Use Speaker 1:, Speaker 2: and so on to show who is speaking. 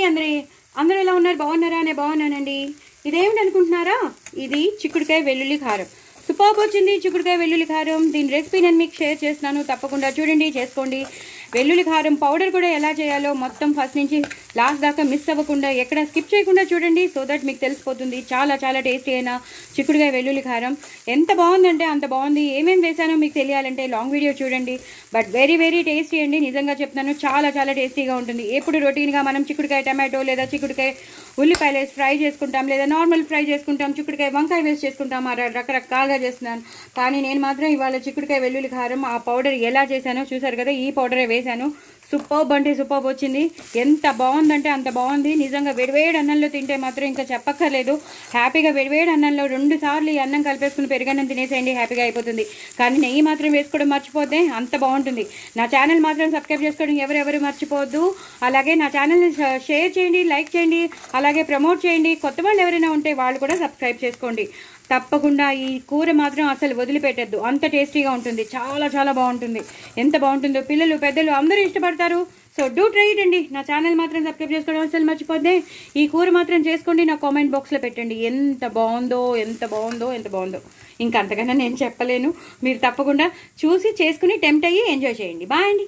Speaker 1: అందరూ ఎలా ఉన్నారు? బాగున్నారా? నేను బాగున్నానండి. ఇదేమిటి అనుకుంటున్నారా? ఇది చిక్కుడుకాయ వెల్లుల్లి కారం. సూపర్బ్ వచ్చింది చిక్కుడుకాయ వెల్లుల్లి కారం. దీని రెసిపీ నేను మీకు షేర్ చేస్తున్నాను, తప్పకుండా చూడండి, చేసుకోండి. వెల్లుల్లి కారం పౌడర్ కూడా ఎలా చేయాలో మొత్తం ఫస్ట్ నుంచి లాస్ట్ దాకా మిస్ అవ్వకుండా, ఎక్కడ స్కిప్ చేయకుండా చూడండి. సో దట్ మీకు తెలిసిపోతుంది. చాలా చాలా టేస్టీ అయిన చిక్కుడుకాయ వెల్లుల్లి కారం. ఎంత బాగుందంటే అంత బాగుంది. ఏమేమి వేసానో మీకు తెలియాలంటే లాంగ్ వీడియో చూడండి. బట్ వెరీ వెరీ టేస్టీ అండి, నిజంగా చెప్తున్నాను. చాలా చాలా టేస్టీగా ఉంటుంది. ఎప్పుడు రొటీన్గా మనం చిక్కుడుకాయ టమాటో లేదా చిక్కుడుకాయ ఉల్లిపాయలు వేసి ఫ్రై చేసుకుంటాం, లేదా నార్మల్ ఫ్రై చేసుకుంటాం, చిక్కుడుకాయ వంకాయ వేసి చేసుకుంటాం, రకరకాలుగా చేస్తున్నాను. కానీ నేను మాత్రం ఇవాళ చిక్కుడుకాయ వెల్లుల్లి కారం ఆ పౌడర్ ఎలా చేశానో చూసారు కదా. ఈ పౌడరే వేశాను. సూపర్బ్ అంటే సూపర్బ్ వచ్చింది. ఎంత బాగుందంటే అంత బాగుంది. నిజంగా వేడివేడి అన్నంలో తింటే మాత్రం ఇంకా చెప్పక్కర్లేదు. హ్యాపీగా వేడివేడి అన్నంలో 2 సార్లు ఈ అన్నం కలిపేసుకుని పెరుగన్నం తినేసేయండి, హ్యాపీగా అయిపోతుంది. కానీ నెయ్యి మాత్రం వేసుకోవడం మర్చిపోతే అంత బాగుంటుంది. నా ఛానల్ మాత్రం సబ్స్క్రైబ్ చేసుకోవడం ఎవరెవరు మర్చిపోవద్దు. అలాగే నా ఛానల్ని షేర్ చేయండి, లైక్ చేయండి, అలాగే ప్రమోట్ చేయండి. కొత్త వాళ్ళు ఎవరైనా ఉంటే వాళ్ళు కూడా సబ్స్క్రైబ్ చేసుకోండి. తప్పకుండా ఈ కూర మాత్రం అసలు వదిలిపెట్టద్దు, అంత టేస్టీగా ఉంటుంది. చాలా చాలా బాగుంటుంది. ఎంత బాగుంటుందో, పిల్లలు పెద్దలు అందరూ ఇష్టపడతారు. సో డూ ట్రై ఇట్ అండి. నా ఛానల్ మాత్రం సబ్స్క్రైబ్ చేసుకోవడం అసలు మర్చిపోతే. ఈ కూర మాత్రం చేసుకోండి, నా కామెంట్ బాక్స్లో పెట్టండి. ఎంత బాగుందో ఎంత బాగుందో ఎంత బాగుందో. ఇంకా అంతకన్నా నేను చెప్పలేను. మీరు తప్పకుండా చూసి చేసుకుని టెంప్ట్ అయ్యి ఎంజాయ్ చేయండి. బాయ్ అండి.